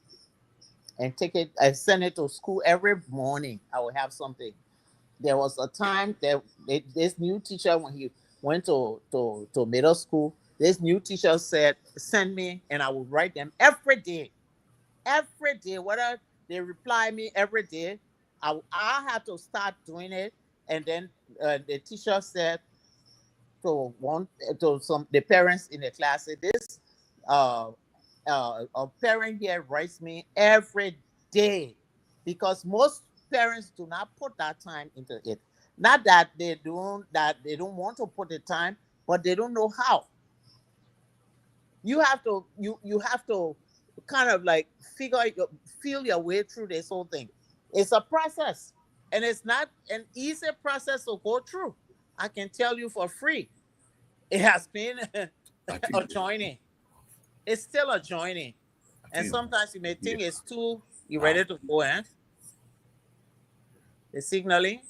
and take it and send it to school every morning. I would have something. There was a time that this new teacher, when he went to middle school, this new teacher said, send me, and I would write them every day. Every day, whether they reply me every day, I had to start doing it. And then the teacher said to some the parents in the class, say, this uh, a parent here writes me every day, because most parents do not put that time into it. Not that they don't want to put the time, but they don't know how. You have to kind of like feel your way through this whole thing. It's a process, and it's not an easy process to go through. I can tell you for free, it has been I a think, journey. It's still a journey, I and think, sometimes you may yeah. think it's too. You Wow. ready to go? The signaling.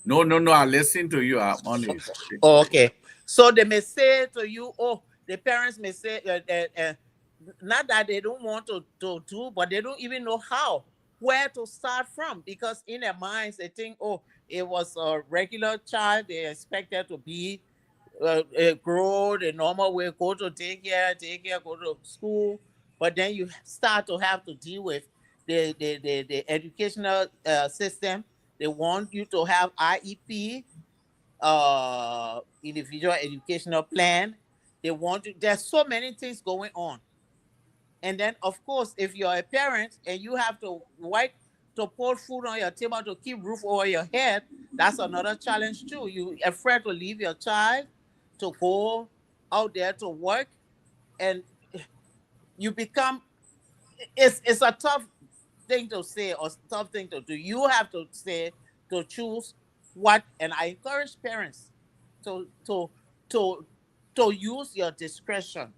No, no, no. I listen to you. I'm only. Oh, okay. So they may say to you, oh, the parents may say, not that they don't want to do, but they don't even know how, where to start from, because in their minds they think, oh, it was a regular child. They expected to be grow the normal way, go to daycare, go to school, but then you start to have to deal with the educational system. They want you to have IEP, individual educational plan. They want to. There's so many things going on, and then of course, if you're a parent and you have to work to put food on your table to keep roof over your head, that's another challenge too. You afraid to leave your child to go out there to work, and you become. It's a tough thing to say or tough thing to do. You have to say to choose what, and I encourage parents to to to to use your discretion.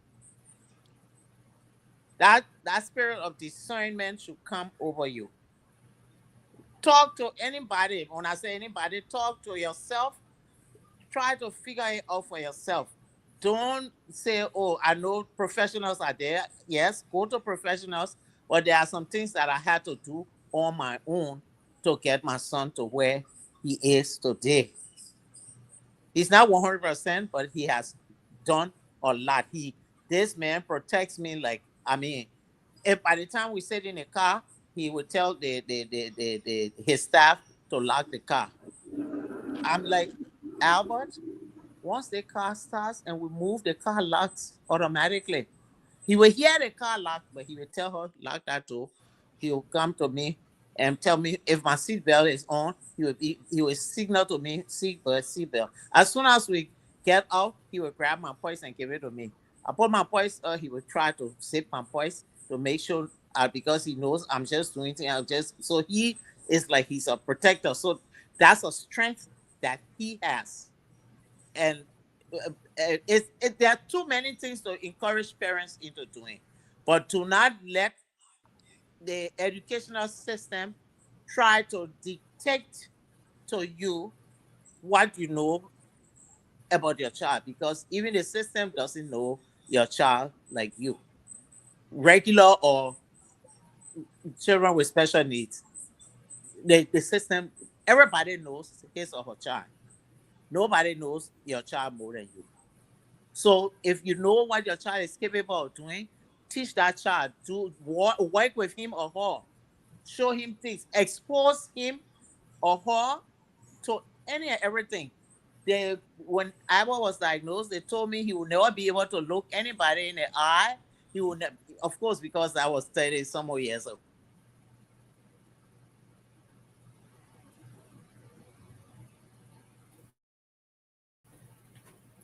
That spirit of discernment should come over you. Talk to anybody. When I say anybody, talk to yourself. Try to figure it out for yourself. Don't say, oh, I know professionals are there. Yes, go to professionals, but there are some things that I had to do on my own to get my son to where he is today. He's not 100%, but he has done a lot. This man protects me like, I mean, if by the time we sit in the car, he would tell his staff to lock the car. I'm like, Albert, once the car starts and we move, the car locks automatically. He will hear the car lock, but he will tell her, lock that door. He will come to me and tell me if my seatbelt is on. He will signal to me, seatbelt, seatbelt. As soon as we get out, he will grab my purse and give it to me. I put my purse, he will try to zip my purse to make sure, because he knows I'm just doing things. So he is like he's a protector. So that's a strength that he has. And there are too many things to encourage parents into doing, but to not let the educational system try to dictate to you what you know about your child, because even the system doesn't know your child like you. Regular or children with special needs, the system, everybody knows his or her child. Nobody knows your child more than you. So if you know what your child is capable of doing, teach that child to work with him or her, show him things, expose him or her to any and everything. When Abba was diagnosed, they told me he would never be able to look anybody in the eye. He would, of course, because I was 30 some more years ago.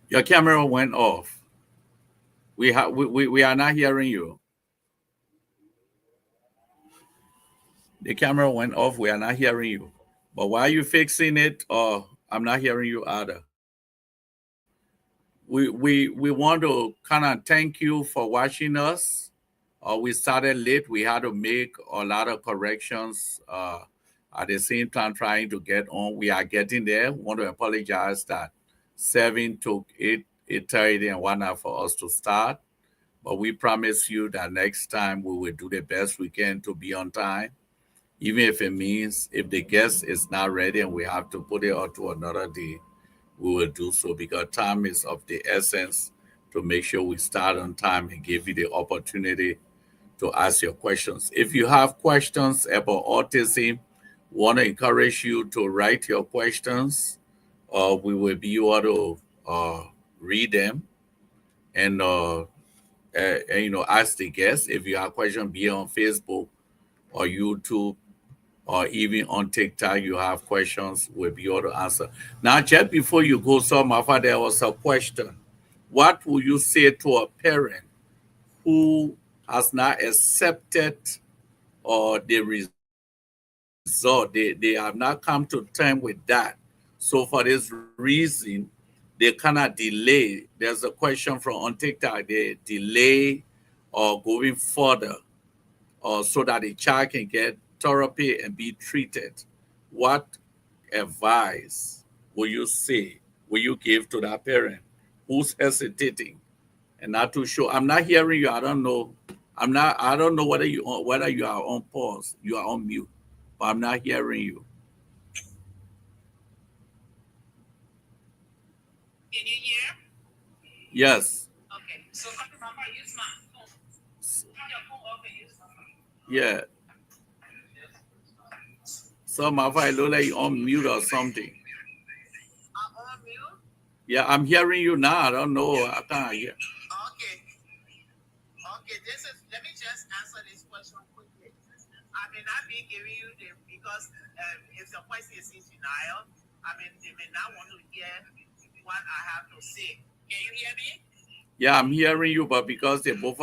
Your camera went off. We are not hearing you. The camera went off. We are not hearing you. But while you fixing it, I'm not hearing you either. We want to kind of thank you for watching us. We started late. We had to make a lot of corrections. At the same time, trying to get on. We are getting there. Want to apologize that 7 took 8:30 and whatnot for us to start. But we promise you that next time we will do the best we can to be on time, even if it means if the guest is not ready and we have to put it on to another day, we will do so because time is of the essence to make sure we start on time and give you the opportunity to ask your questions. If you have questions about autism, want to encourage you to write your questions. We will be able to read them and ask the guests. If you have questions, be on Facebook or YouTube or even on TikTok, you have questions, we'll be able to answer. Now, just before you go, so Mafa, there was a question. What would you say to a parent who has not accepted or the result? They have not come to terms with that. So for this reason, they cannot delay. There's a question from on TikTok. They delay or going further so that the child can get therapy and be treated. What advice will you say, will you give to that parent who's hesitating and not too sure? I'm not hearing you. I don't know. I don't know whether you are on pause, you are on mute, but I'm not hearing you. Can you hear? Yes. Okay. So, Mama, use my phone. Turn your phone off and use my phone. Yeah. So Mafa, it look like you on mute or something. I'm on mute. Yeah, I'm hearing you now. I don't know. I can't hear. Okay. Okay. Let me just answer this question quickly. I may not be giving you the because if the question is in denial, they may not want to hear what I have to say. Can you hear me? Yeah, I'm hearing you, but because the both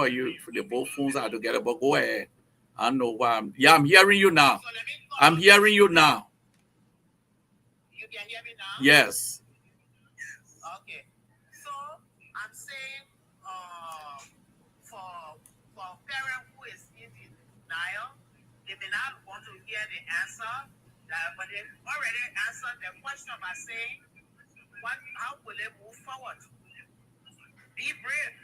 phones are together. But go ahead. I don't know why. I'm hearing you now. So let me I'm hearing you now. You can hear me now? Yes. Okay. So I'm saying for a parent who is in denial, they may not want to hear the answer, but they already answered the question by saying, how will they move forward? Be brave.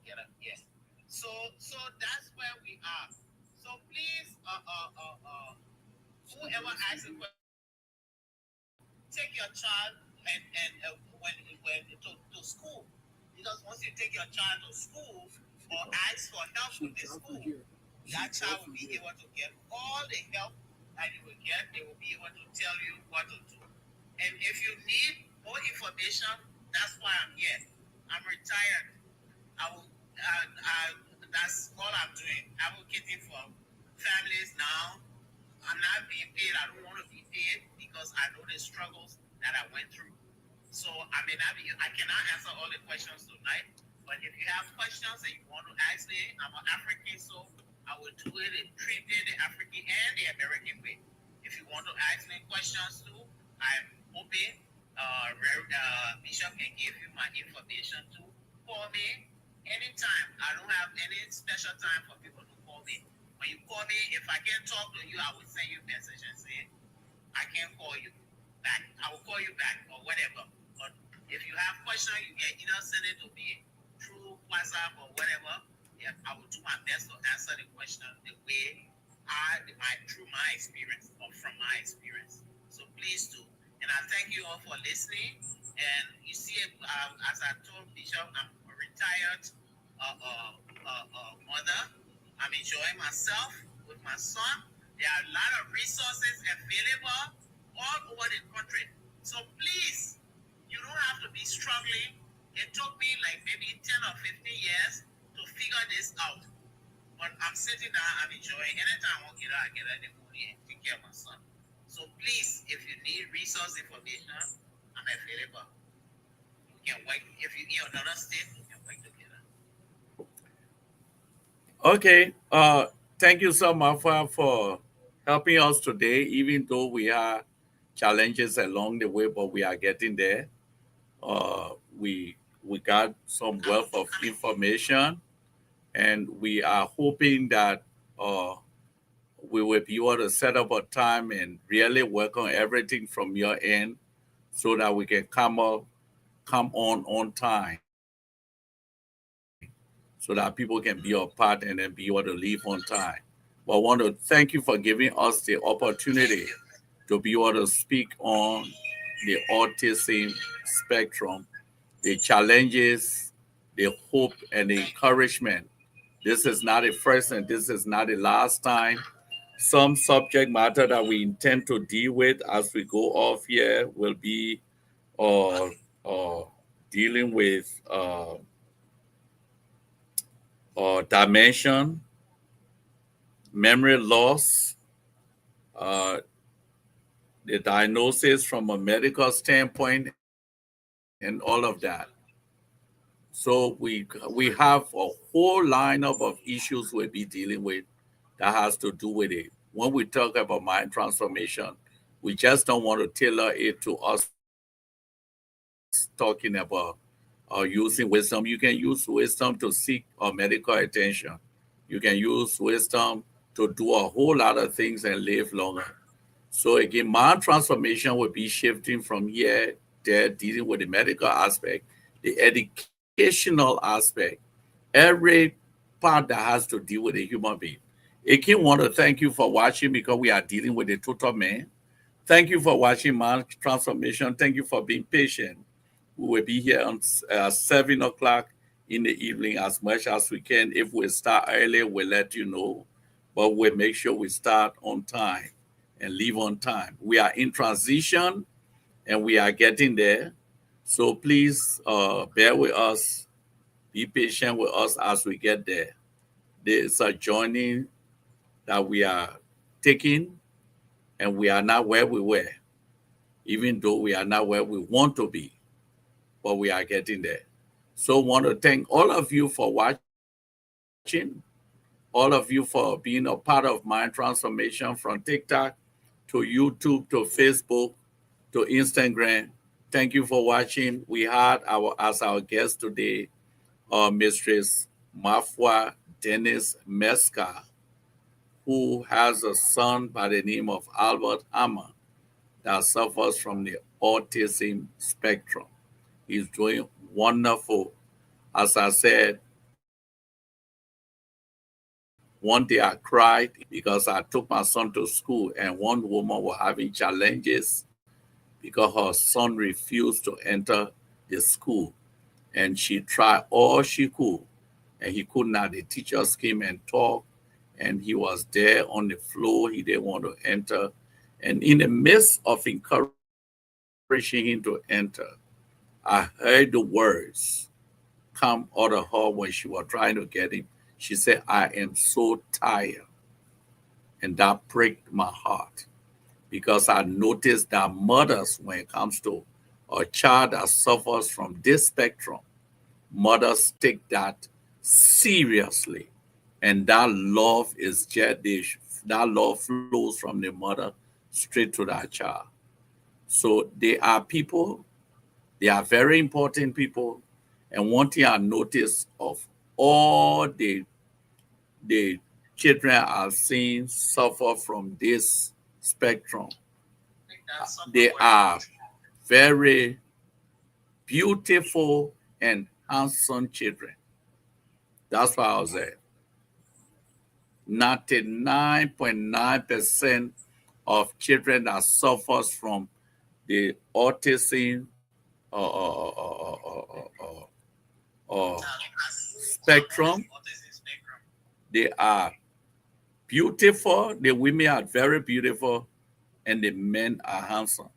together. Yes. So that's where we are. So please, whoever asks a question, take your child and when to school, because once you take your child to school or ask for help with the school, that child will be able to get all the help that you will get. They will be able to tell you what to do. And if you need more information, that's why I'm here. I'm retired. That's all I'm doing. Advocating for families now. I'm not being paid. I don't want to be paid because I know the struggles that I went through. So I may not be, I cannot answer all the questions tonight. But if you have questions and you want to ask me, I'm an African, so I will do it and treat it the African and the American way. If you want to ask me questions too, I'm open. Bishop can give you my information too. Call me anytime. I don't have any special time for people to call me. When you call me, if I can't talk to you, I will send you a message and say, I can't call you back. I will call you back or whatever. But if you have questions, you can either send it to me through WhatsApp or whatever. Yeah, I will do my best to answer the question the way through my experience or from my experience. So please do. And I thank you all for listening. And you see, as I told Bishop, I'm a retired mother. I'm enjoying myself with my son. There are a lot of resources available all over the country. So please, you don't have to be struggling. It took me like maybe 10 or 15 years to figure this out. But I'm sitting down, I'm enjoying. Anytime I want to get out of the money and take care of my son. So please, if you need resource information, I'm available. You can work. If you're in another state, we can work together. Okay. Thank you so much for helping us today, even though we have challenges along the way, but we are getting there. We got some wealth of information, and we are hoping that uh, we will be able to set up a time and really work on everything from your end so that we can come on time so that people can be a part and then be able to leave on time. But I want to thank you for giving us the opportunity Thank you. to be able to speak on the autism spectrum, the challenges, the hope, and the encouragement. This is not the first and this is not the last time. Some subject matter that we intend to deal with as we go off here will be uh, uh, dealing with dimension, memory loss, uh, the diagnosis from a medical standpoint, and all of that. So we have a whole lineup of issues we'll be dealing with that has to do with it. When we talk about mind transformation, we just don't want to tailor it to us talking about using wisdom. You can use wisdom to seek medical attention. You can use wisdom to do a whole lot of things and live longer. So again, mind transformation will be shifting from here, there, dealing with the medical aspect, the educational aspect, every part that has to deal with a human being. Again, want to thank you for watching because we are dealing with the total man. Thank you for watching Mind Transformation. Thank you for being patient. We will be here on 7 o'clock in the evening as much as we can. If we start early, we'll let you know, but we'll make sure we start on time and leave on time. We are in transition and we are getting there. So please bear with us, be patient with us as we get there. There's a journey that we are taking, and we are not where we were, even though we are not where we want to be, but we are getting there. So, want to thank all of you for watching, all of you for being a part of Mind Transformation from TikTok to YouTube to Facebook to Instagram. Thank you for watching. We had our guest today, Mistress Mafwa Dennis Meska, who has a son by the name of Albert Hammer that suffers from the autism spectrum. He's doing wonderful. As I said, One day I cried because I took my son to school and one woman was having challenges because her son refused to enter the school. And she tried all she could and he could not. The teachers came and talked and he was there on the floor. He didn't want to enter. And in the midst of encouraging him to enter, I heard the words come out of her when she was trying to get him. She said, I am so tired. And that breaks my heart because I noticed that mothers, when it comes to a child that suffers from this spectrum, mothers take that seriously. And that love is just that love flows from the mother straight to that child. So they are people, they are very important people. And one thing I noticed of all the children I've seen suffer from this spectrum, they are very beautiful and handsome children. That's why I was there. 99.9% of children that suffers from the autism spectrum, they are beautiful. The women are very beautiful, and the men are handsome.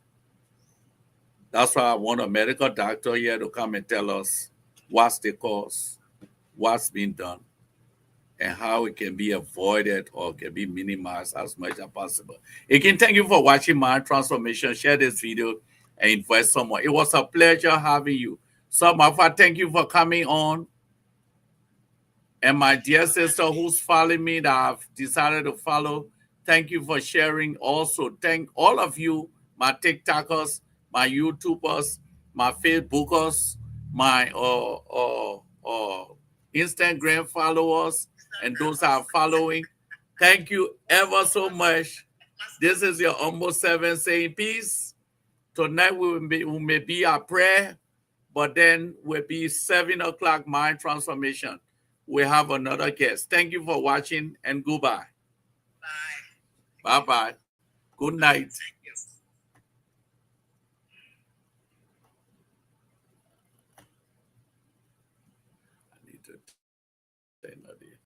That's why I want a medical doctor here to come and tell us what's the cause, what's been done, and how it can be avoided or can be minimized as much as possible. Again, thank you for watching Mind Transformation. Share this video and invite someone. It was a pleasure having you. So, Mafa, thank you for coming on. And my dear sister who's following me that I've decided to follow, thank you for sharing. Also, thank all of you, my TikTokers, my YouTubers, my Facebookers, my Instagram followers, and those that are following. Thank you ever so much. This is your almost 7 saying peace. Tonight we may be our prayer, but then will be 7 o'clock Mind Transformation. We have another guest. Thank you for watching and goodbye. Bye. Bye-bye. Good night. I need to say that here.